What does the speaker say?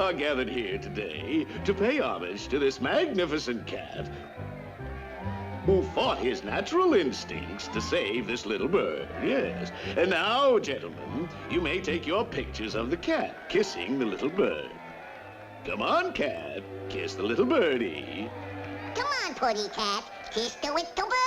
are gathered here today to pay homage to this magnificent cat who fought his natural instincts to save this little bird. Yes. And now, gentlemen, you may take your pictures of the cat kissing the little bird. Come on, cat. Kiss the little birdie. Come on, Putty Cat. Kiss the little bird.